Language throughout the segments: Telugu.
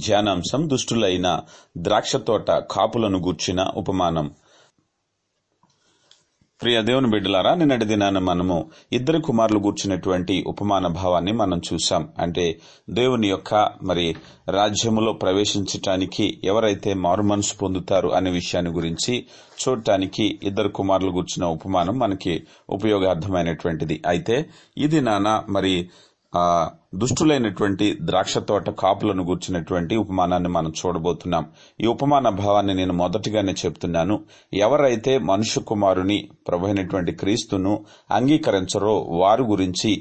ధ్యానాంశం దుష్టులైన ద్రాక్ష తోట కాపులను గూర్చిన ఉపమానం. ప్రియ దేవుని బిడ్డలారా, నిన్నటి దినాన మనము ఇద్దరు కుమారులు గూర్చినటువంటి ఉపమాన భావాన్ని మనం చూసాం. అంటే దేవుని యొక్క రాజ్యములో ప్రవేశించటానికి ఎవరైతే మారు మనసు పొందుతారు అనే విషయాన్ని గురించి చూడటానికి ఇద్దరు కుమారులు గూర్చిన ఉపమానం మనకి ఉపయోగార్థమైనటువంటిది. అయితే ఈ దినాన దుష్టులైనటువంటి ద్రాక్ష తోట కాపులను గూర్చినటువంటి ఉపమానాన్ని మనం చూడబోతున్నాం. ఈ ఉపమాన భావాన్ని నేను మొదటిగానే చెప్తున్నాను. ఎవరైతే మనుష్య కుమారుని ప్రభు అయినటువంటి క్రీస్తును అంగీకరించరో వారి గురించి,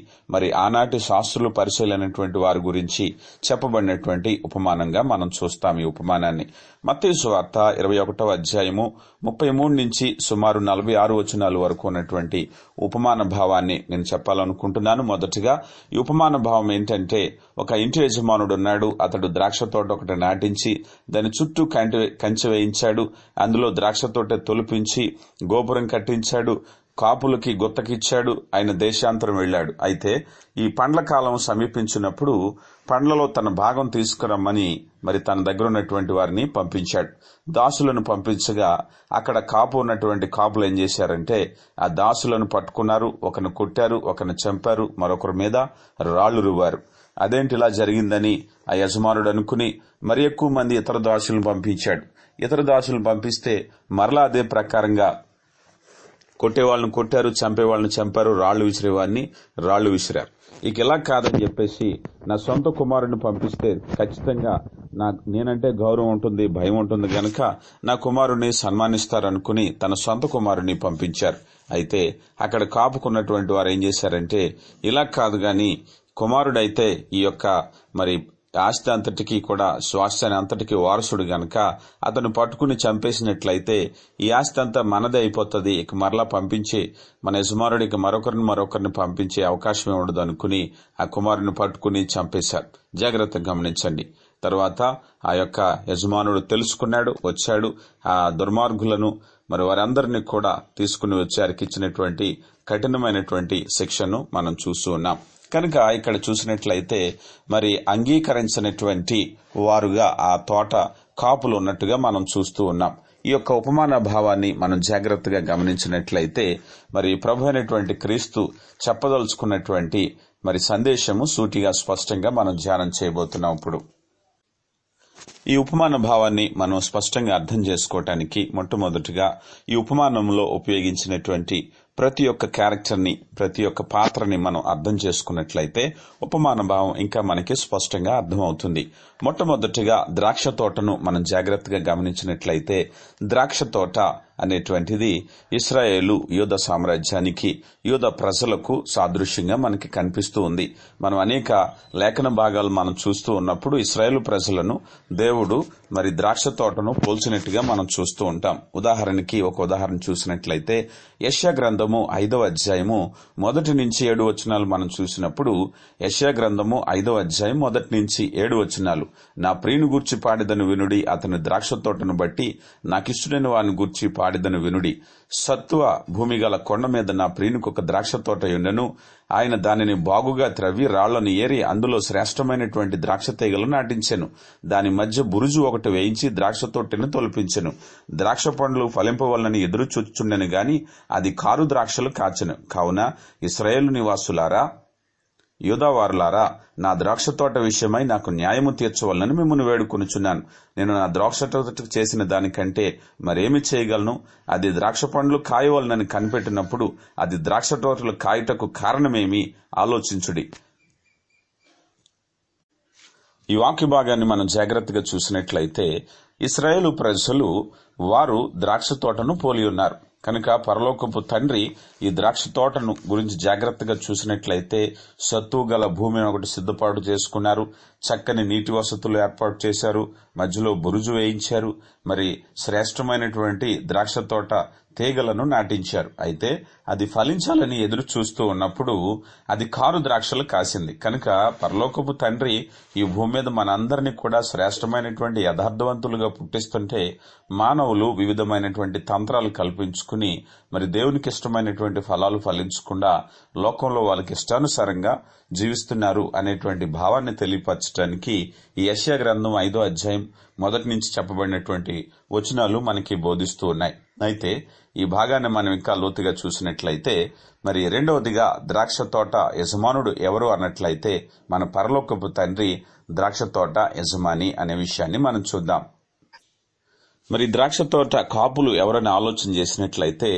ఆనాటి శాస్త్రులు పరిశీలైనటువంటి వారి గురించి చెప్పబడినటువంటి ఉపమానంగా మనం చూస్తాం. ఈ ఉపమానాన్ని మత్తయి సువార్త 21వ అధ్యాయము 33 నుంచి సుమారు 46 వచనాల వరకు ఉన్నటువంటి ఉపమాన భావాన్ని నేను చెప్పాలనుకుంటున్నాను. మొదటిగా ఈ ఉపమాన భావం ఏంటంటే, ఒక ఇంటి యజమానుడు ఉన్నాడు. అతడు ద్రాక్ష తోట ఒకటి నాటించి దాని చుట్టూ కంచె వేయించాడు. అందులో ద్రాక్ష తోట తొలిపించి గోపురం కట్టించాడు. కాపులకి గుత్తకిచ్చాడు. ఆయన దేశాంతరం వెళ్లాడు. అయితే ఈ పండ్ల కాలం సమీపించినప్పుడు పండ్లలో తన భాగం తీసుకురమ్మని తన దగ్గర ఉన్నటువంటి వారిని పంపించాడు. దాసులను పంపించగా అక్కడ కాపు ఉన్నటువంటి కాపులు ఏం చేశారంటే, ఆ దాసులను పట్టుకున్నారు. ఒకరిని కొట్టారు, ఒకరిని చంపారు, మరొకరి మీద రాళ్లు రువ్వారు. అదేంటి ఇలా జరిగిందని ఆ యజమానుడు అనుకుని మరి ఎక్కువ మంది ఇతర దాసులను పంపించాడు. ఇతర దాసులను పంపిస్తే మరలా అదే ప్రకారంగా కొట్టేవాళ్ళని కొట్టారు, చంపేవాళ్ళని చంపారు, రాళ్లు విసిరేవాడిని రాళ్లు విసిరారు. ఇక ఇలా కాదని చెప్పేసి నా సొంత కుమారుడిని పంపిస్తే ఖచ్చితంగా నేనంటే గౌరవం ఉంటుంది, భయం ఉంటుంది గనక నా కుమారుడిని సన్మానిస్తారనుకుని తన సొంత కుమారుడిని పంపించారు. అయితే అక్కడ కాపుకున్నటువంటి వారు ఏం చేశారంటే, ఇలా కాదు గాని కుమారుడైతే ఈ యొక్క ఆస్తి అంతటికీ కూడా స్వాస్థ్యాన్ని అంతటికీ వారసుడు గనక అతను పట్టుకుని చంపేసినట్లయితే ఈ ఆస్తి అంతా మనదే అయిపోతుంది. ఇక మరలా పంపించి మన యజమానుడికి మరొకరిని పంపించే అవకాశమే ఉండదు అనుకుని ఆ కుమారుని పట్టుకుని చంపేశారు. జాగ్రత్తగా గమనించండి. తర్వాత ఆ యొక్క యజమానుడు తెలుసుకున్నాడు, వచ్చాడు. ఆ దుర్మార్గులను వారందరినీ కూడా తీసుకుని వచ్చి వారికి ఇచ్చినటువంటి కఠినమైనటువంటి శిక్షను మనం చూస్తూ ఉన్నాం. కనుక ఇక్కడ చూసినట్లయితే అంగీకరించినటువంటి వారుగా ఆ తోట కాపులు ఉన్నట్టుగా మనం చూస్తూ ఉన్నాం. ఈ యొక్క ఉపమాన భావాన్ని మనం జాగ్రత్తగా గమనించినట్లయితే ప్రభు అయినటువంటి క్రీస్తు చెప్పదలుచుకున్నటువంటి సందేశము సూటిగా స్పష్టంగా మనం ధ్యానం చేయబోతున్నాం. ఇప్పుడు ఈ ఉపమాన భావాన్ని మనం స్పష్టంగా అర్థం చేసుకోవటానికి మొట్టమొదటిగా ఈ ఉపమానంలో ఉపయోగించినటువంటి ప్రతి ఒక్క క్యారెక్టర్ని, ప్రతి ఒక్క పాత్రని మనం అర్థం చేసుకున్నట్లయితే ఉపమాన భావం ఇంకా మనకి స్పష్టంగా అర్థమవుతుంది. మొట్టమొదటిగా ద్రాక్ష తోటను మనం జాగ్రత్తగా గమనించినట్లయితే, ద్రాక్ష తోట అనేటువంటిది ఇశ్రాయేలు యూద సామ్రాజ్యానికి, యూద ప్రజలకు సాదృశ్యంగా మనకి కనిపిస్తూ ఉంది. మనం అనేక లేఖన భాగాలు మనం చూస్తూ ఉన్నప్పుడు ఇశ్రాయేలు ప్రజలను దేవుడు ద్రాక్ష తోటను పోల్చినట్టుగా మనం చూస్తూ ఉంటాం. ఉదాహరణకి ఒక ఉదాహరణ చూసినట్లయితే యెషయా గ్రంథము 5వ అధ్యాయము 1 నుంచి 7 వచనాలు మనం చూసినప్పుడు, యెషయా గ్రంథము 5వ అధ్యాయం 1 నుంచి 7 వచనాలు, నా ప్రియుని గూర్చి పాడిదను వినుడి, అతని ద్రాక్ష తోటను బట్టి నాకిష్టుడైన వారిని గూర్చి పాడిదను వినుడి. సత్వ భూమి గల కొండ మీద నా ప్రియునికి ఒక ద్రాక్ష తోట ఉండెను. ఆయన దానిని బాగుగా త్రవ్వి రాళ్లను ఏరి అందులో శ్రేష్టమైనటువంటి ద్రాక్ష తీగలు నాటించెను. దాని మధ్య బురుజు ఒకటి వేయించి ద్రాక్ష తోటను తొలిపించెను. ద్రాక్ష పండ్లు ఫలింపవలనని ఎదురు చూచుచుండెను గాని అది కారు ద్రాక్షలు కాచెను. కావున ఇశ్రాయేలు నివాసులారా, యూదావారులారా, నా ద్రాక్ష తోట విషయమై నాకు న్యాయము తీర్చవలనని మిమ్మల్ని వేడుకొనుచున్నాను. నేను నా ద్రాక్ష తోటకు చేసిన దానికంటే మరేమి చేయగలను? అది ద్రాక్ష పండ్లు కాయవలనని కనిపెట్టినప్పుడు అది ద్రాక్ష తోటలు కాయుటకు కారణమేమి? ఆలోచించుడి. ఈ వాక్య భాగాన్ని మనం జాగ్రత్తగా చూసినట్లయితే, ఇశ్రాయేలు ప్రజలు వారు ద్రాక్ష తోటను పోలి ఉన్నారు. కనుక పరలోకపు తండ్రి ఈ ద్రాక్ష తోటను గురించి జాగ్రత్తగా చూసినట్లయితే, సత్తువు గల భూమిని ఒకటి సిద్ధపాటు చేసుకున్నారు. చక్కని నీటి వసతులు ఏర్పాటు చేశారు. మధ్యలో బురుజు వేయించారు. శ్రేష్టమైనటువంటి ద్రాక్ష తోట తీగలను నాటించారు. అయితే అది ఫలించాలని ఎదురు చూస్తూ ఉన్నప్పుడు అది కారు ద్రాక్షలు కాసింది. కనుక పరలోకపు తండ్రి ఈ భూమి మీద మనందరినీ కూడా శ్రేష్టమైనటువంటి యథార్థవంతులుగా పుట్టిస్తుంటే, మానవులు వివిధమైనటువంటి తంత్రాలు కల్పించుకుని దేవునికి ఇష్టమైనటువంటి ఫలాలు ఫలించకుండా లోకంలో వాళ్ళకి ఇష్టానుసారంగా జీవిస్తున్నారు అనేటువంటి భావాన్ని తెలియపరచడానికి తెలియపరచడానికి ఈ యెషయా గ్రంథం 5వ అధ్యాయం మొదటి నుంచి చెప్పబడినటువంటి వచనాలు మనకి బోధిస్తూ ఉన్నాయి. అయితే ఈ భాగాన్ని మనం ఇంకా లోతుగా చూసినట్లయితే మరి రెండవదిగా ద్రాక్ష తోట యజమానుడు ఎవరు అన్నట్లయితే మన పరలోకపు తండ్రి ద్రాక్ష తోట యజమాని అనే విషయాన్ని మనం చూద్దాం. మరి ద్రాక్ష తోట కాపులు ఎవరని ఆలోచన చేసినట్లయితే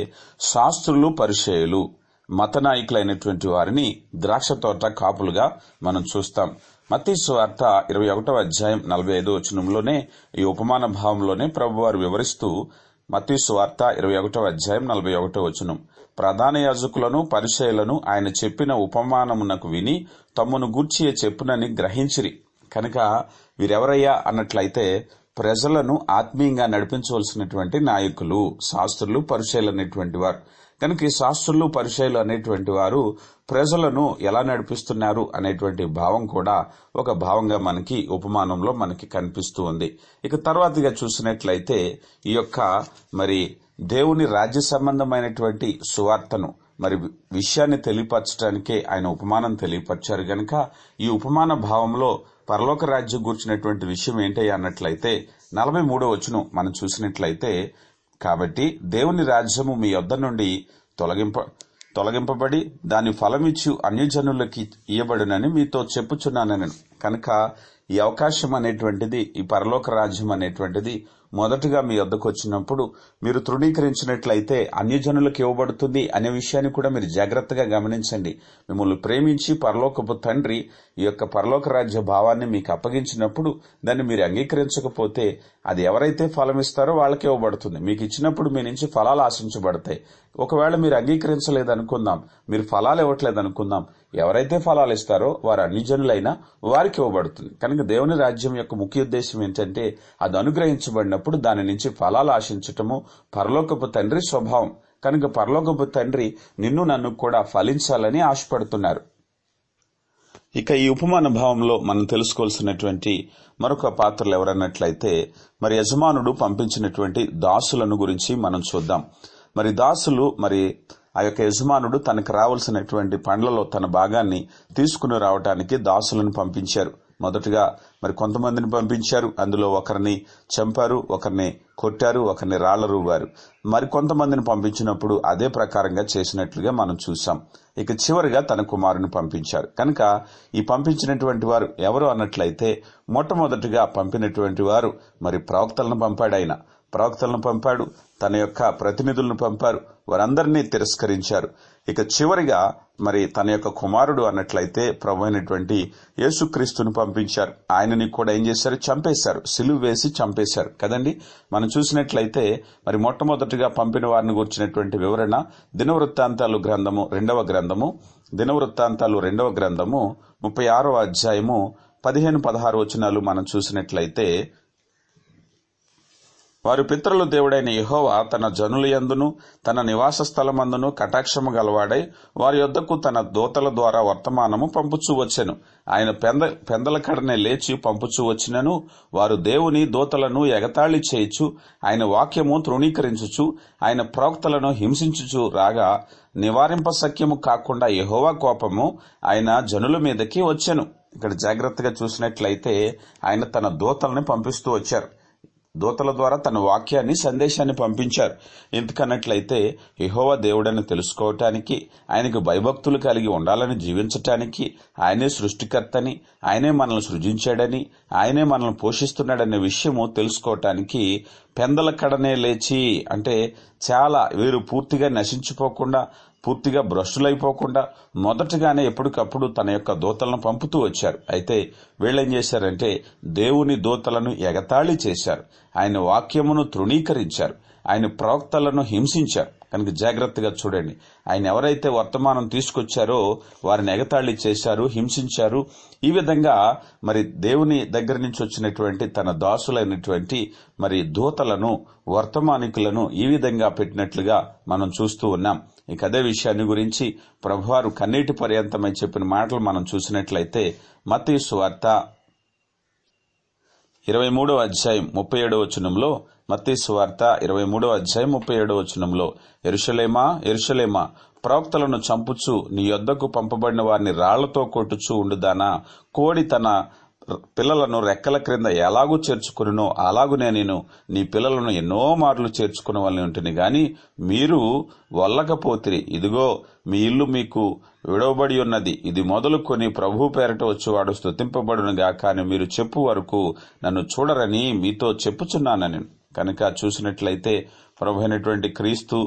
శాస్త్రులు, పరిసయ్యులు, మత నాయకులైనటువంటి వారిని ద్రాక్ష తోట కాపులుగా మనం చూస్తాం. మత్తయి సువార్త 21వ అధ్యాయం 45వ వచనంలోనే ఈ ఉపమాన భావంలోనే ప్రభువారు వివరిస్తూ మత్తయి సువార్త 21వ అధ్యాయం 41వ వచనం, ప్రధాన యాజకులను పరిసయ్యులను ఆయన చెప్పిన ఉపమానమునకు విని తమ్మును గూర్చి చెప్పునని గ్రహించిరి. కనుక వీరెవరయ్యా అన్నట్లయితే ప్రజలను ఆత్మీయంగా నడిపించవలసినటువంటి నాయకులు, శాస్త్రులు, పరిసయ్యులు అనేటువంటి వారు. కనుక ఈ శాస్త్రులు, పరిసయ్యులు అనేటువంటి వారు ప్రజలను ఎలా నడిపిస్తున్నారు అనేటువంటి భావం కూడా ఒక భావంగా మనకి ఉపమానంలో మనకి కనిపిస్తూ ఉంది. ఇక తర్వాతగా చూసినట్లయితే ఈ యొక్క మరి దేవుని రాజ్య సంబంధమైనటువంటి సువార్తను మరి విషయాన్ని తెలియపరచడానికే ఆయన ఉపమానం తెలియపరిచారు. గనక ఈ ఉపమాన భావంలో పరలోక రాజ్యం గూర్చినటువంటి విషయం ఏంటయ్యా అన్నట్లయితే 43వ వచనం మనం చూసినట్లయితే, కాబట్టి దేవుని రాజ్యము మీ యొద్ద నుండి తొలగింపబడి దాని ఫలమిచ్చు అన్యజనులకి ఇయ్యబడునని మీతో చెప్పుచున్నాను. కనుక ఈ అవకాశం అనేటువంటిది, ఈ పరలోక రాజ్యం అనేటువంటిది మొదటగా మీ వద్దకు వచ్చినప్పుడు మీరు తృణీకరించినట్లయితే అన్యజనులకు ఇవ్వబడుతుంది అనే విషయాన్ని కూడా మీరు జాగ్రత్తగా గమనించండి. మిమ్మల్ని ప్రేమించి పరలోకపు తండ్రి ఈ యొక్క పరలోక రాజ్య భావాన్ని మీకు అప్పగించినప్పుడు దాన్ని మీరు అంగీకరించకపోతే అది ఎవరైతే ఫలం ఇస్తారో వాళ్ళకి ఇవ్వబడుతుంది. మీకు ఇచ్చినప్పుడు మీ నుంచి ఫలాలు ఆశించబడతాయి. ఒకవేళ మీరు అంగీకరించలేదనుకుందాం, మీరు ఫలాలు ఇవ్వట్లేదనుకుందాం, ఎవరైతే ఫలాలు ఇస్తారో వారు అన్యజనులైనా వారికి ఇవ్వబడుతుంది. కనుక దేవుని రాజ్యం యొక్క ముఖ్య ఉద్దేశం ఏంటంటే అది అనుగ్రహించబడినప్పుడు దాని నుంచి ఫలాలు ఆశించటము పరలోకపు తండ్రి స్వభావం. కనుక పరలోకపు తండ్రి నిన్ను నన్ను కూడా ఫలించాలని ఆశపడుతున్నారు. ఇక ఈ ఉపమాన భావంలో మనం తెలుసుకోవాల్సినటువంటి మరొక పాత్రలు ఎవరన్నట్లయితే మరి యజమానుడు పంపించినటువంటి దాసులను గురించి మనం చూద్దాం. మరి దాసులు, మరి ఆ యొక్క యజమానుడు తనకు రావాల్సినటువంటి పండ్లలో తన భాగాన్ని తీసుకుని రావటానికి దాసులను పంపించారు. మొదటగా మరి కొంతమందిని పంపించారు. అందులో ఒకరిని చంపారు, ఒకరిని కొట్టారు, ఒకరిని రాళ్ల రువ్వారు. మరి కొంతమందిని పంపించినప్పుడు అదే ప్రకారంగా చేసినట్లుగా మనం చూసాం. ఇక చివరిగా తన కుమారుని పంపించారు. కనుక ఈ పంపించినటువంటి వారు ఎవరు అన్నట్లయితే మొట్టమొదటిగా పంపినటువంటి వారు మరి ప్రవక్తలను పంపాడు, తన యొక్క ప్రతినిధులను పంపారు, వారందరినీ తిరస్కరించారు. ఇక చివరిగా మరి తన యొక్క కుమారుడు అన్నట్లయితే ప్రభు అయినటువంటి యేసుక్రీస్తును పంపించారు. ఆయనని కూడా ఏం చేశారు? చంపేశారు, సిలువ వేసి చంపేశారు కదండి. మనం చూసినట్లయితే మరి మొట్టమొదటిగా పంపిన వారిని గురించినటువంటి వివరణ దినవృత్తాంతాలు 2వ గ్రంథము 36వ అధ్యాయము 15-16 వచనాలు మనం చూసినట్లయితే, వారి పితరుల దేవుడైన యెహోవా తన జనుల యందును తన నివాస స్థలమందును కటాక్షము గలవాడై వారి యొద్దకు తన దూతల ద్వారా వర్తమానము పంపుచూ వచ్చెను. ఆయన పెందల కడనే లేచి పంపుచూ వచ్చినను వారు దేవుని దూతలను ఎగతాళి చేయుచు ఆయన వాక్యము తృణీకరించుచు ఆయన ప్రవక్తలను హింసించుచు రాగా నివారింపశక్యము కాకుండా యెహోవా కోపము ఆయన జనుల మీదకి వచ్చెను. ఇక్కడ జాగ్రత్తగా చూసినట్లయితే ఆయన తన దూతల్ని పంపిస్తూ వచ్చారు. దూతల ద్వారా తన వాక్యాన్ని, సందేశాన్ని పంపించారు. ఎందుకన్నట్లయితే యెహోవా దేవుడని తెలుసుకోవటానికి, ఆయనకు భయభక్తులు కలిగి ఉండాలని జీవించటానికి, ఆయనే సృష్టికర్తని, ఆయనే మనల్ని సృజించాడని, ఆయనే మనల్ని పోషిస్తున్నాడనే విషయము తెలుసుకోవటానికి పెందల కడనే లేచి, అంటే చాలా వీరు పూర్తిగా నశించిపోకుండా, పూర్తిగా భ్రష్టులైపోకుండా మొదటగానే ఎప్పటికప్పుడు తన యొక్క దూతలను పంపుతూ వచ్చారు. అయితే వీళ్ళేం చేశారంటే దేవుని దూతలను ఎగతాళి చేశారు, ఆయన వాక్యమును తృణీకరించారు, ఆయన ప్రవక్తలను హింసించారు. కనుక జాగ్రత్తగా చూడండి, ఆయన ఎవరైతే వర్తమానం తీసుకొచ్చారో వారిని ఎగతాళి చేశారు, హింసించారు. ఈ విధంగా మరి దేవుని దగ్గర నుంచి వచ్చినటువంటి తన దాసులైనటువంటి మరి దూతలను, వర్తమానికులను ఈ విధంగా పెట్టినట్లుగా మనం చూస్తూ ఉన్నాం. ఇక అదే విషయాన్ని గురించి ప్రభువారు కన్నీటి పర్యంతమై చెప్పిన మాటలు మనం చూసినట్లయితే మత్తయి సువార్త 23వ అధ్యాయం 37వ వచనంలో, మత్తయి సువార్త 23వ అధ్యాయం 37వ వచనంలో, యెరూషలేమా యెరూషలేమా, ప్రవక్తలను చంపుచు నీ యొద్దకు పంపబడిన వారిని రాళ్లతో కొట్టుచూ ఉండుదానా, కోడి తన పిల్లలను రెక్కల క్రింద ఎలాగూ చేర్చుకునో అలాగునే నేను నీ పిల్లలను ఎన్నో మార్లు చేర్చుకున్న వాళ్ళని ఉంటుంది గాని మీరు వల్లకపోతిరి. ఇదిగో మీ ఇల్లు మీకు విడవబడి ఉన్నది. ఇది మొదలుకొని ప్రభు పేరట వచ్చేవాడు స్తుతింపబడునుగా, కానీ మీరు చెప్పు వరకు నన్ను చూడరని మీతో చెప్పుచున్నానని. కనుక చూసినట్లయితే ప్రభు అయినటువంటి క్రీస్తు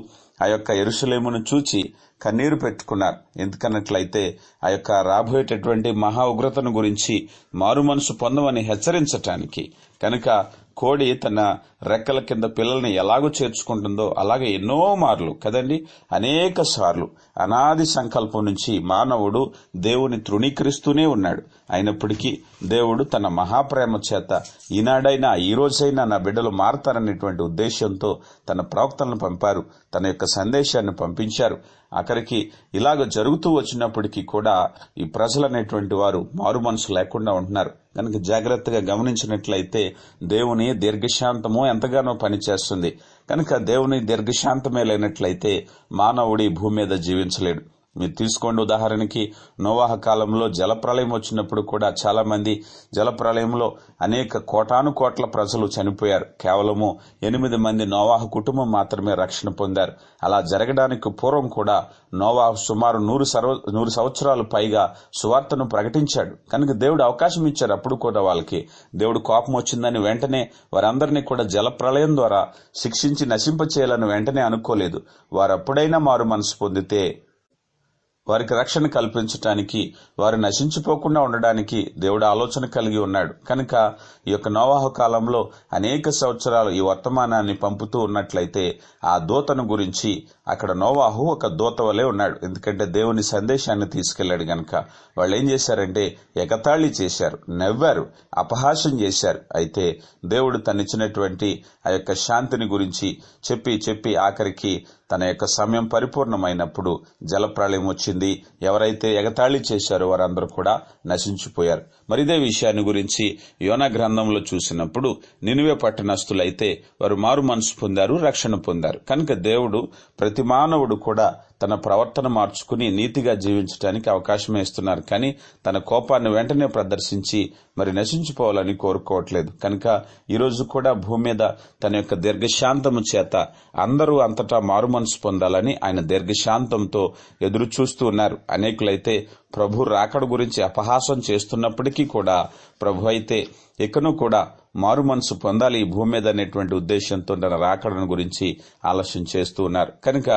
ఆ యొక్క యెరూషలేమును చూచి కన్నీరు పెట్టుకున్నారు. ఎందుకన్నట్లయితే ఆ యొక్క రాబోయేటటువంటి మహా ఉగ్రతను గురించి మారు మనసు పొందమని హెచ్చరించటానికి. కనుక కోడి తన రెక్కల కింద పిల్లల్ని ఎలాగో చేర్చుకుంటుందో అలాగే ఎన్నో మార్లు కదండి, అనేక సార్లు అనాది సంకల్పం నుంచి మానవుడు దేవుని తృణీకరిస్తూనే ఉన్నాడు. అయినప్పటికీ దేవుడు తన మహాప్రేమ చేత ఈనాడైనా ఈ రోజైనా నా బిడ్డలు మారతారనేటువంటి ఉద్దేశంతో తన ప్రవక్తలను పంపారు, తన యొక్క సందేశాన్ని పంపించారు. అక్కడికి ఇలాగ జరుగుతూ వచ్చినప్పటికీ కూడా ఈ ప్రజలనేటువంటి వారు మారు మనసు లేకుండా ఉంటున్నారు. కనుక జాగ్రత్తగా గమనించినట్లయితే దేవుని దీర్ఘశాంతము ఎంతగానో పనిచేస్తుంది. కనుక దేవుని దీర్ఘశాంతమే లేనట్లయితే మానవుడి భూమి మీద జీవించలేడు. మీరు తీసుకోండి, ఉదాహరణకి నోవాహ కాలంలో జలప్రళయం వచ్చినప్పుడు కూడా చాలా మంది జలప్రళయంలో అనేక కోటాను కోట్ల ప్రజలు చనిపోయారు. కేవలము 8 మంది నోవాహ కుటుంబం మాత్రమే రక్షణ పొందారు. అలా జరగడానికి పూర్వం కూడా నోవాహు సుమారు 100 సంవత్సరాలు పైగా సువార్తను ప్రకటించాడు. కనుక దేవుడు అవకాశం ఇచ్చారు. అప్పుడు కూడా వాళ్ళకి దేవుడు కోపం వచ్చిందని వెంటనే వారందరినీ కూడా జలప్రళయం ద్వారా శిక్షించి నశింపచేయాలని వెంటనే అనుకోలేదు. వారప్పుడైనా మారు మనసు పొందితే వారికి రక్షణ కల్పించటానికి, వారు నశించిపోకుండా ఉండడానికి దేవుడు ఆలోచన కలిగి ఉన్నాడు. కనుక ఈ యొక్క నోవాహు కాలంలో అనేక సంవత్సరాలు ఈ వర్తమానాన్ని పంపుతూ ఉన్నట్లయితే ఆ దూతను గురించి అక్కడ నోవాహు ఒక దూత వలె ఉన్నాడు. ఎందుకంటే దేవుని సందేశాన్ని తీసుకెళ్లాడు గనక వాళ్ళు ఏం చేశారంటే ఎగతాళి చేశారు, నవ్వారు, అపహాస్యం చేశారు. అయితే దేవుడు తనిచ్చినటువంటి ఆ యొక్క శాంతిని గురించి చెప్పి ఆఖరికి తన యొక్క సమయం పరిపూర్ణమైనప్పుడు జలప్రళయం వచ్చింది. ఎవరైతే ఎగతాళి చేశారో వారందరూ కూడా నశించిపోయారు. మరి ఇదే విషయాన్ని గురించి యోనా గ్రంథంలో చూసినప్పుడు నినివే పట్టణస్థులైతే వారు మారు మనసు పొందారు, రక్షణ పొందారు. కనుక దేవుడు ప్రతి మానవుడు కూడా తన ప్రవర్తన మార్చుకుని నీతిగా జీవించడానికి అవకాశం ఇస్తున్నారు. కానీ తన కోపాన్ని వెంటనే ప్రదర్శించి మరి నశించిపోవాలని కోరుకోవట్లేదు. కనుక ఈ రోజు కూడా భూమి మీద తన యొక్క దీర్ఘశాంతము చేత అందరూ అంతటా మారు మనసు పొందాలని ఆయన దీర్ఘశాంతంతో ఎదురు చూస్తూ ఉన్నారు. అనేకులైతే ప్రభు రాకడ గురించి అపహాసం చేస్తున్నప్పటికీ కూడా ప్రభు అయితే ఇకను కూడా మారు మనసు పొందాలి ఈ భూమి మీద అనేటువంటి ఉద్దేశంతో తన రాకడను గురించి ఆలస్యం చేస్తూ ఉన్నారు. కనుక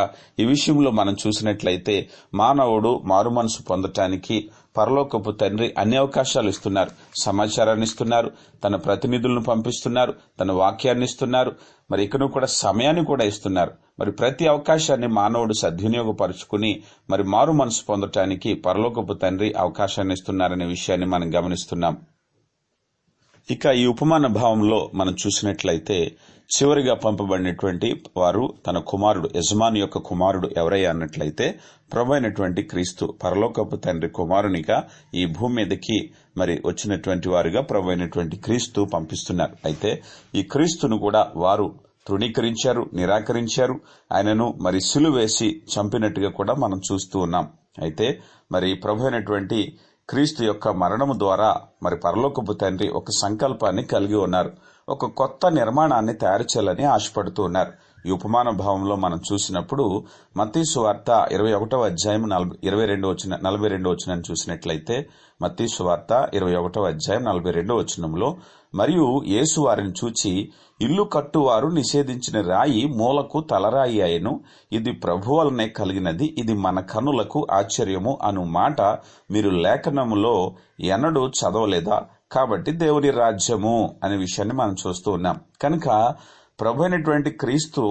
ఈ విషయంలో మనం చూసినట్లయితే మానవుడు మారు మనసు పొందటానికి పరలోకపు తండ్రి అన్ని అవకాశాలు ఇస్తున్నారు. సమాచారాన్ని ఇస్తున్నారు, తన ప్రతినిధులను పంపిస్తున్నారు, తన వాక్యాన్ని ఇస్తున్నారు, మరి ఇకను కూడా సమయాన్ని కూడా ఇస్తున్నారు. మరి ప్రతి అవకాశాన్ని మానవుడు సద్వినియోగపరుచుకుని మరి మారు మనసు పొందటానికి పరలోకపు తండ్రి అవకాశాన్ని ఇస్తున్నారనే విషయాన్ని మనం గమనిస్తున్నాం. ఇక ఈ ఉపమాన భావంలో మనం చూసినట్లయితే చివరిగా పంపబడినటువంటి వారు తన కుమారుడు, యజమాని యొక్క కుమారుడు ఎవరయ్యా అన్నట్లయితే ప్రభు అయినటువంటి క్రీస్తు, పరలోకపు తండ్రి కుమారునిగా ఈ భూమి మీదకి మరి వచ్చినటువంటి వారుగా ప్రభు అయినటువంటి క్రీస్తు పంపిస్తున్నారు. అయితే ఈ క్రీస్తును కూడా వారు తృణీకరించారు, నిరాకరించారు. ఆయనను మరి సిలువ వేసి చంపినట్టుగా కూడా మనం చూస్తూ ఉన్నాం. అయితే మరి ప్రభు అయినటువంటి క్రీస్తు యొక్క మరణము ద్వారా మరి పరలోకపు తండ్రి ఒక సంకల్పాన్ని కలిగి ఉన్నారు. ఒక కొత్త నిర్మాణాన్ని తయారు చేయాలని ఆశపడుతూ ఉన్నారు. ఈ ఉపమాన భావంలో మనం చూసినప్పుడు మత్తయి సువార్త 21వ అధ్యాయం 42వ వచనాన్ని చూసినట్లయితే మత్తయి సువార్త 21వ అధ్యాయం 42వ వచనంలో, మరియు యేసు వారిని చూచి, ఇల్లు కట్టువారు నిషేధించిన రాయి మూలకు తలరాయి అయ్యెను, ఇది ప్రభు వలనే కలిగినది, ఇది మన కనులకు ఆశ్చర్యము అను మాట మీరు లేఖనములో ఎన్నడూ చదవలేదా? కాబట్టి దేవుని రాజ్యము అనే విషయాన్ని మనం చూస్తూ ఉన్నాం. కనుక ప్రభు అయినటువంటి క్రీస్తు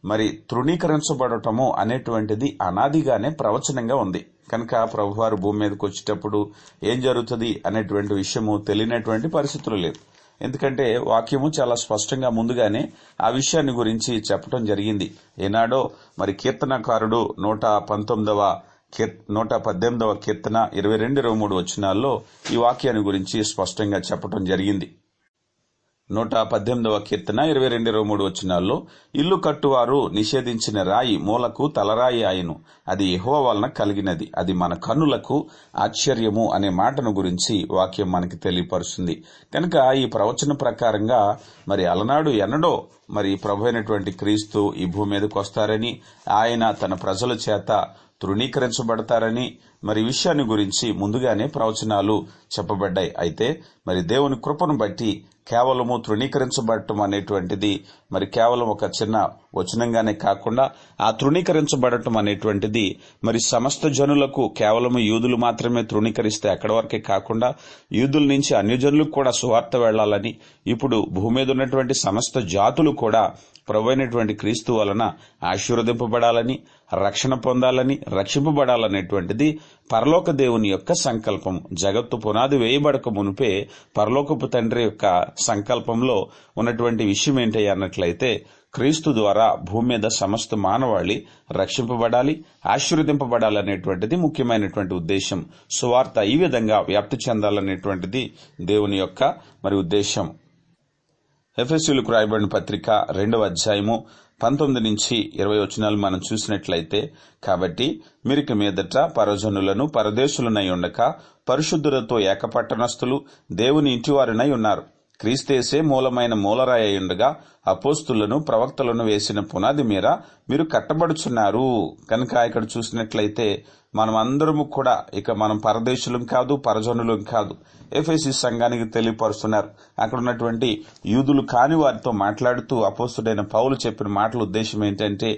మరి తృణీకరించబడటము అనేటువంటిది అనాదిగానే ప్రవచనంగా ఉంది. కనుక ప్రభువారు భూమి మీదకి వచ్చేటప్పుడు ఏం జరుగుతుంది అనేటువంటి విషయము తెలియనటువంటి పరిస్థితులు లేదు. ఎందుకంటే వాక్యము చాలా స్పష్టంగా ముందుగానే ఆ విషయాన్ని గురించి చెప్పడం జరిగింది. ఏనాడో మరి కీర్తనకారుడు 118వ కీర్తన 22-23 వచనాల్లో ఈ వాక్యాన్ని గురించి స్పష్టంగా చెప్పడం జరిగింది. 118వ కీర్తన 22-23 వచనాల్లో ఇల్లు కట్టువారు నిషేధించిన రాయి మూలకు తలరాయి ఆయను, అది యెహోవా వలన కలిగినది, అది మన కన్నులకు ఆశ్చర్యము అనే మాటను గురించి వాక్యం మనకి తెలియపరుస్తుంది. కనుక ఈ ప్రవచన ప్రకారంగా మరి అలనాడు ఎన్నడో మరి ప్రభు అయినటువంటి క్రీస్తు ఈ భూమి మీదకి వస్తారని, ఆయన తన ప్రజల చేత తృణీకరించబడతారని మరి విషయాన్ని గురించి ముందుగానే ప్రవచనాలు చెప్పబడ్డాయి. అయితే మరి దేవుని కృపను బట్టి కేవలము తృణీకరించబడటం అనేటువంటిది మరి కేవలం ఒక చిన్న వచనంగానే కాకుండా ఆ తృణీకరించబడటం అనేటువంటిది మరి సమస్త జనులకు, కేవలం యూదులు మాత్రమే తృణీకరిస్తే అక్కడి వరకే కాకుండా యూదుల నుంచి అన్యజనులకు కూడా సువార్త వెళ్లాలని, ఇప్పుడు భూమి మీద ఉన్నటువంటి సమస్త జాతులు కూడా ప్రభువైనటువంటి క్రీస్తు వలన ఆశీర్వదింపబడాలని, రక్షణ పొందాలని, రక్షింపబడాలనేటువంటిది పరలోక దేవుని యొక్క సంకల్పం. జగత్తు పునాది వేయబడక మునిపే పరలోకపు తండ్రి యొక్క సంకల్పంలో ఉన్నటువంటి విషయం ఏంటి అన్నట్లయితే క్రీస్తు ద్వారా భూమి మీద సమస్త మానవాళి రక్షింపబడాలి, ఆశీర్వదింపబడాలనేటువంటిది ముఖ్యమైనటువంటి ఉద్దేశం. సువార్త ఈ విధంగా వ్యాప్తి చెందాలనేటువంటిది దేవుని యొక్క మరి ఉద్దేశం. ఎఫెసీయులకు రాయబడిన పత్రిక 2వ అధ్యాయము 19-20 వచనాలు మనం చూసినట్లయితే, కాబట్టి మీరిక మీదట పరజనులను పరదేశులనై ఉండక పరిశుద్ధులతో ఏకపట్టణస్థులు దేవుని ఇంటివారునై ఉన్నారు. క్రీస్తేసే మూలమైన మూలరాయి ఉండగా అపోస్తులను ప్రవక్తలను వేసిన పునాది మీద మీరు కట్టబడుచున్నారు. కనుక ఇక్కడ చూసినట్లయితే మనం అందరము కూడా ఇక మనం పరదేశులం కాదు, పరజనులం కాదు. ఎఫెసీ సంఘానికి తెలియపరుస్తున్నారు. అక్కడ ఉన్నటువంటి యూదులు కాని వారితో మాట్లాడుతూ అపోస్తుడైన పౌలు చెప్పిన మాటల ఉద్దేశం ఏంటంటే,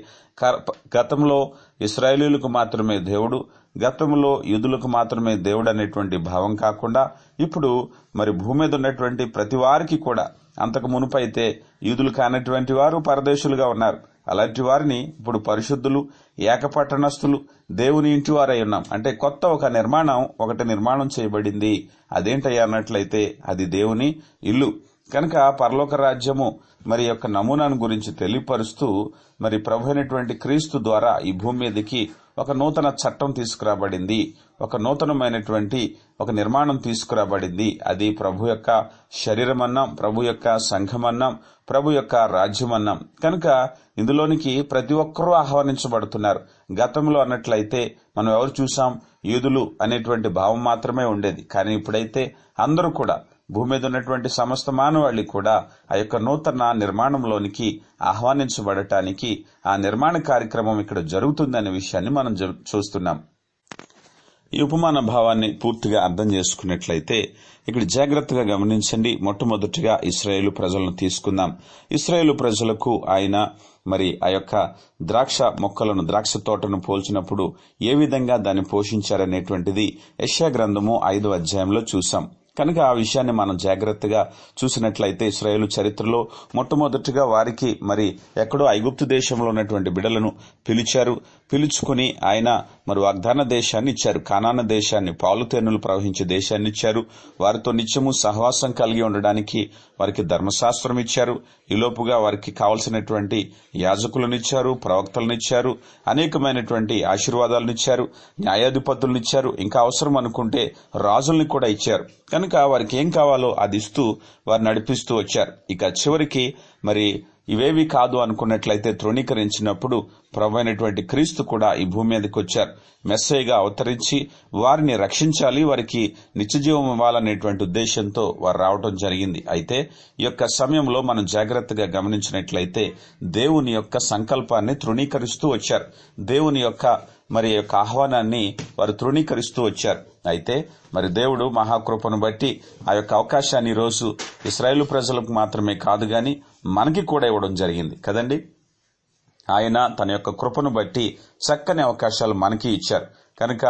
గతంలో ఇశ్రాయేలీయులకు మాత్రమే దేవుడు, గతంలో యూదులకు మాత్రమే దేవుడు అనేటువంటి భావం కాకుండా ఇప్పుడు మరి భూమి మీద ఉన్నటువంటి ప్రతి వారికి కూడా, అంతకు మునుపైతే యూదులు కానటువంటి వారు పరదేశులుగా ఉన్నారు, అలాంటి వారిని ఇప్పుడు పరిశుద్ధులు, ఏకపట్టణస్థులు, దేవుని ఇంటి వారై ఉన్నాం. అంటే కొత్త ఒక నిర్మాణం చేయబడింది. అదేంటయ్యా అన్నట్లయితే అది దేవుని ఇల్లు. కనుక పరలోక రాజ్యము మరి యొక్క నమూనాను గురించి తెలియపరుస్తూ మరి ప్రభు అయినటువంటి క్రీస్తు ద్వారా ఈ భూమి మీదకి ఒక నూతన చట్టం తీసుకురాబడింది, ఒక నూతనమైనటువంటి ఒక నిర్మాణం తీసుకురాబడింది. అది ప్రభు యొక్క శరీరం అన్నాం, ప్రభు యొక్క సంఘం అన్నాం, ప్రభు యొక్క రాజ్యం అన్నాం. కనుక ఇందులోనికి ప్రతి ఒక్కరూ ఆహ్వానించబడుతున్నారు. గతంలో అన్నట్లయితే మనం ఎవరు చూసాం, యూదులు అనేటువంటి భావం మాత్రమే ఉండేది. కానీ ఇప్పుడైతే అందరూ కూడా భూమి మీద ఉన్నటువంటి సమస్త మానవాళి కూడా ఆ యొక్క నూతన నిర్మాణంలోనికి ఆహ్వానించబడటానికి ఆ నిర్మాణ కార్యక్రమం ఇక్కడ జరుగుతుందనే విషయాన్ని మనం చూస్తున్నాం. ఈ ఉపమాన భావాన్ని పూర్తిగా అర్థం చేసుకున్నట్లయితే ఇక్కడ జాగ్రత్తగా గమనించండి. మొట్టమొదటిగా ఇశ్రాయేలు ప్రజలను తీసుకుందాం. ఇశ్రాయేలు ప్రజలకు ఆయన మరి ఆ యొక్క ద్రాక్ష మొక్కలను, ద్రాక్ష తోటను పోల్చినప్పుడు ఏ విధంగా దాన్ని పోషించారనేటువంటిది యెషయా గ్రంథము 5వ అధ్యాయంలో చూసాం. కనుక ఆ విషయాన్ని మనం జాగ్రత్తగా చూసినట్లయితే ఇశ్రాయేలు చరిత్రలో మొట్టమొదటిగా వారికి మరి ఎక్కడో ఐగుప్తు దేశంలో ఉన్నటువంటి బిడ్డలను పిలుచుకుని ఆయన మరి వాగ్దాన దేశాన్ని ఇచ్చారు. కానాన దేశాన్ని, పాలు తేనెలు ప్రవహించే దేశాన్ని ఇచ్చారు. వారితో నిత్యము సహవాసం కలిగి ఉండడానికి వారికి ధర్మశాస్త్రం ఇచ్చారు. ఈలోపుగా వారికి కావలసినటువంటి యాజకులను ఇచ్చారు, ప్రవక్తలను ఇచ్చారు, అనేకమైనటువంటి ఆశీర్వాదాలను ఇచ్చారు, న్యాయాధిపతులను ఇచ్చారు, ఇంకా అవసరం అనుకుంటే రాజుల్ని కూడా ఇచ్చారు. కనుక వారికి ఏం కావాలో అది ఇస్తూ వారు నడిపిస్తూ వచ్చారు. ఇక చివరికి మరి ఇవేవి కాదు అనుకున్నట్లయితే తృణీకరించినప్పుడు ప్రభు అయినటువంటి క్రీస్తు కూడా ఈ భూమి మీదకి వచ్చారు. మెస్సయ్యగా అవతరించి వారిని రక్షించాలి, వారికి నిత్యజీవం ఇవ్వాలనేటువంటి ఉద్దేశంతో వారు రావడం జరిగింది. అయితే ఈ యొక్క సమయంలో మనం జాగ్రత్తగా గమనించినట్లయితే దేవుని యొక్క సంకల్పాన్ని తృణీకరిస్తూ వచ్చారు. దేవుని యొక్క మరి యొక్క ఆహ్వానాన్ని వారు తృణీకరిస్తూ వచ్చారు. అయితే మరి దేవుడు మహాకృపను బట్టి ఆ యొక్క అవకాశాన్ని ఈ రోజు ఇశ్రాయేలు ప్రజలకు మాత్రమే కాదు గాని మనకి కూడా ఇవ్వడం జరిగింది కదండి. ఆయన తన యొక్క కృపను బట్టి చక్కని అవకాశాలు మనకి ఇచ్చారు. కనుక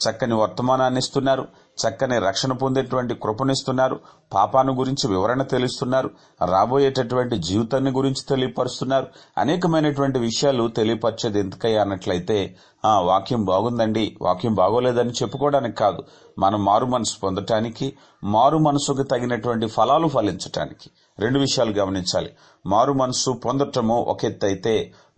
చక్కని వర్తమానాన్ని ఇస్తున్నారు, చక్కని రక్షణ పొందేటువంటి కృపనిస్తున్నారు, పాపాను గురించి వివరణ తెలుస్తున్నారు, రాబోయేటటువంటి జీవితాన్ని గురించి తెలియపరుస్తున్నారు. అనేకమైనటువంటి విషయాలు తెలియపరిచేది ఎందుకయ్యా అన్నట్లయితే వాక్యం బాగుందండి, వాక్యం బాగోలేదని చెప్పుకోవడానికి కాదు, మనం మారు మనసు పొందటానికి, మారు మనసుకు తగినటువంటి ఫలాలు ఫలించటానికి. రెండు విషయాలు గమనించాలి. మారు మనసు పొందటము ఒక ఎత్తైతే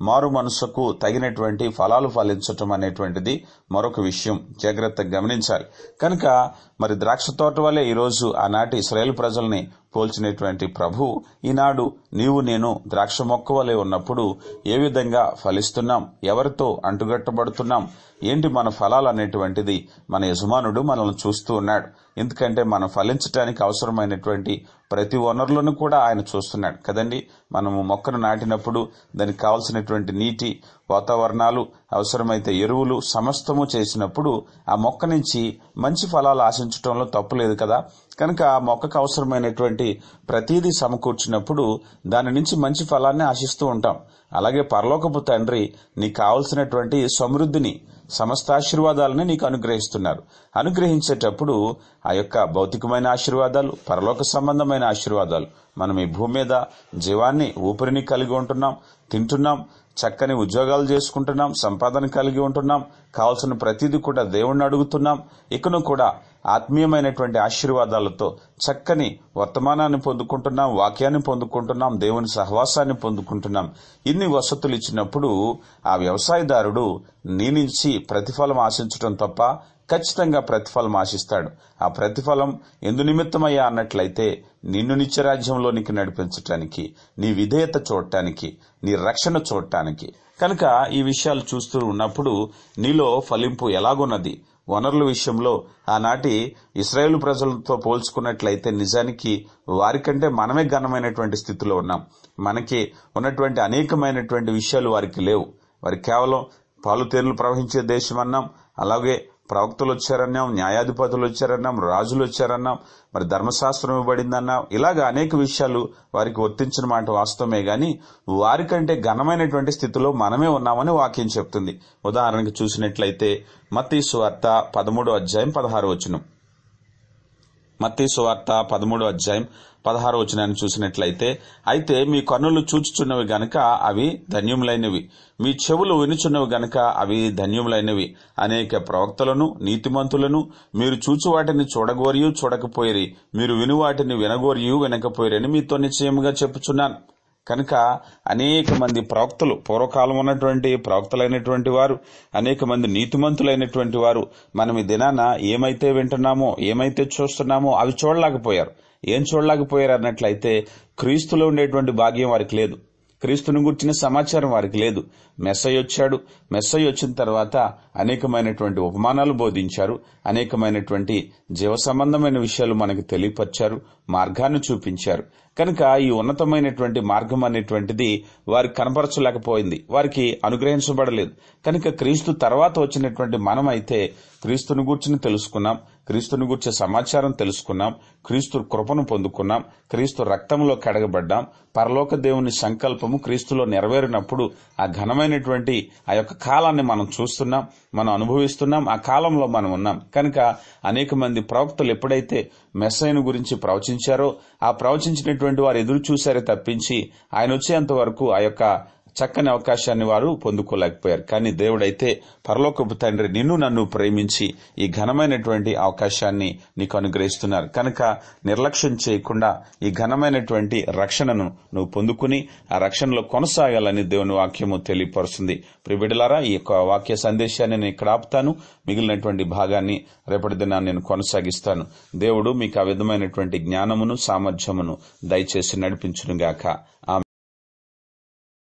మారు మనసుకు తగినటువంటి ఫలాలు ఫలించటం అనేటువంటిది మరొక విషయం. జాగ్రత్తగా గమనించాలి. కనుక మరి ద్రాక్ష తోట వలె ఈరోజు ఆనాటి ఇశ్రాయేలు ప్రజల్ని పోల్చినటువంటి ప్రభు ఈనాడు నీవు నేను ద్రాక్ష మొక్క వలె ఉన్నప్పుడు ఏ విధంగా ఫలిస్తున్నాం, ఎవరితో అంటుగట్టబడుతున్నాం, ఏంటి మన ఫలాలు అనేటువంటిది మన యజమానుడు మనల్ని చూస్తూ ఉన్నాడు. ఎందుకంటే మనం ఫలించడానికి అవసరమైనటువంటి ప్రతి వనరులను కూడా ఆయన చూస్తున్నాడు కదండి. మనము మొక్కను నాటినప్పుడు దానికి కావలసినటువంటి నీటి, వాతావరణాలు, అవసరమైతే ఎరువులు సమస్తము చేసినప్పుడు ఆ మొక్క నుంచి మంచి ఫలాలు ఆశించడంలో తప్పులేదు కదా. కనుక ఆ మొక్కకు అవసరమైనటువంటి ప్రతిదీ సమకూర్చినప్పుడు దాని నుంచి మంచి ఫలాన్ని ఆశిస్తూ ఉంటాం. అలాగే పరలోకపు తండ్రి నీకు కావలసినటువంటి సమృద్ధిని, సమస్త ఆశీర్వాదాలని నీకు అనుగ్రహిస్తున్నారు. అనుగ్రహించేటప్పుడు ఆ యొక్క భౌతికమైన ఆశీర్వాదాలు, పరలోక సంబంధమైన ఆశీర్వాదాలు, మనం ఈ భూమి మీద జీవాన్ని, ఊపిరిని కలిగి ఉంటున్నాం, తింటున్నాం, చక్కని ఉద్యోగాలు చేసుకుంటున్నాం, సంపాదన కలిగి ఉంటున్నాం, కావాల్సిన ప్రతిదీ కూడా దేవుణ్ణి అడుగుతున్నాం. ఇకను కూడా ఆత్మీయమైనటువంటి ఆశీర్వాదాలతో చక్కని వర్తమానాన్ని పొందుకుంటున్నాం, వాక్యాన్ని పొందుకుంటున్నాం, దేవుని సహవాసాన్ని పొందుకుంటున్నాం. ఇన్ని వసతులు ఇచ్చినప్పుడు ఆ వ్యవసాయదారుడు నీ నుంచి ప్రతిఫలం ఆశించడం తప్ప ఖచ్చితంగా ప్రతిఫలం ఆశిస్తాడు. ఆ ప్రతిఫలం ఎందు నిమిత్తమయ్యా అన్నట్లయితే నిన్ను నిత్యరాజ్యంలోనికి నడిపించటానికి, నీ విధేయత చూడటానికి, నీ రక్షణ చూడటానికి. కనుక ఈ విషయాలు చూస్తూ ఉన్నప్పుడు నీలో ఫలింపు ఎలాగున్నది? వనరుల విషయంలో ఆనాటి ఇశ్రాయేలు ప్రజలతో పోల్చుకున్నట్లయితే నిజానికి వారికంటే మనమే ఘనమైనటువంటి స్థితిలో ఉన్నాం. మనకి ఉన్నటువంటి అనేకమైనటువంటి విషయాలు వారికి లేవు. వారికి కేవలం పాలు తేనెలు ప్రవహించే దేశం అన్నాం, అలాగే ప్రవక్తలు వచ్చారన్నాం, న్యాయాధిపతులు వచ్చారన్నాం, రాజులు వచ్చారన్నాం, మరి ధర్మశాస్త్రం ఇవ్వబడిందన్నాం. ఇలాగా అనేక విషయాలు వారికి వర్తించిన మాట వాస్తవమే గాని వారికంటే ఘనమైనటువంటి స్థితిలో మనమే ఉన్నామని వాక్యం చెప్తుంది. ఉదాహరణకు చూసినట్లయితే మత్తయి సువార్త 13:16 మత్తయి సువార్త 13:16 చూసినట్లయితే, అయితే మీ కన్నులు చూచుచున్నవి గనక అవి ధన్యములైనవి, మీ చెవులు వినుచున్నవి గనక అవి ధన్యములైనవి. అనేక ప్రవక్తలను, నీతిమంతులను మీరు చూచు వాటిని చూడగోరియు చూడకపోయిరి, మీరు విను వాటిని వినగోరియు వినకపోయిరని మీతో నిశ్చయముగా చెప్పుచున్నాను. కనుక అనేక మంది ప్రవక్తలు, పూర్వకాలం ఉన్నటువంటి ప్రవక్తలైనటువంటి వారు, అనేక మంది నీతిమంతులైనటువంటి వారు మనం ఈ దినాన ఏమైతే వింటున్నామో, ఏమైతే చూస్తున్నామో అవి చూడలేకపోయారు. ఏం చూడలేకపోయారు అన్నట్లయితే క్రీస్తులో ఉండేటువంటి భాగ్యం వారికి లేదు, క్రీస్తుని గురించిన సమాచారం వారికి లేదు. మెస్సయ్య వచ్చాడు, మెస్సయ్య వచ్చిన తర్వాత అనేకమైనటువంటి ఉపమానాలు బోధించారు, అనేకమైనటువంటి జీవ సంబంధమైన విషయాలు మనకు తెలియపరిచారు, మార్గాన్ని చూపించారు. కనుక ఈ ఉన్నతమైనటువంటి మార్గం అనేటువంటిది వారికి కనపరచలేకపోయింది, వారికి అనుగ్రహించబడలేదు. కనుక క్రీస్తు తర్వాత వచ్చినటువంటి మనమైతే క్రీస్తుని గూర్చిని తెలుసుకున్నాం, క్రీస్తుని గూర్చే సమాచారం తెలుసుకున్నాం, క్రీస్తు కృపను పొందుకున్నాం, క్రీస్తు రక్తంలో కడగబడ్డాం. పరలోక దేవుని సంకల్పము క్రీస్తులో నెరవేరినప్పుడు ఆ ఘనమైనటువంటి ఆ యొక్క కాలాన్ని మనం చూస్తున్నాం, మనం అనుభవిస్తున్నాం, ఆ కాలంలో మనం ఉన్నాం. కనుక అనేక మంది ప్రవక్తలు ఎప్పుడైతే మెస్సయ్యను గురించి ప్రవచించారో ఆ ప్రవచించినటువంటి వారు ఎదురు చూశారే తప్పించి ఆయన వచ్చేంత వరకు ఆ యొక్క చక్కని అవకాశాన్ని వారు పొందుకోలేకపోయారు. కానీ దేవుడైతే పరలోకపు తండ్రి నిన్ను నన్ను ప్రేమించి ఈ ఘనమైనటువంటి అవకాశాన్ని నీకు అనుగ్రహిస్తున్నారు. కనుక నిర్లక్ష్యం చేయకుండా ఈ ఘనమైనటువంటి రక్షణను నువ్వు పొందుకుని ఆ రక్షణలో కొనసాగాలని దేవుని వాక్యము తెలియపరుస్తుంది. ప్రియబిడ్డలారా, ఈ యొక్క వాక్య సందేశాన్ని నేను ఇక్కడ ఆపుతాను. మిగిలినటువంటి భాగాన్ని రేపటి దినాన్ని నేను కొనసాగిస్తాను. దేవుడు మీకు ఆ విధమైనటువంటి జ్ఞానమును, సామర్థ్యమును దయచేసి నడిపించునుగాక.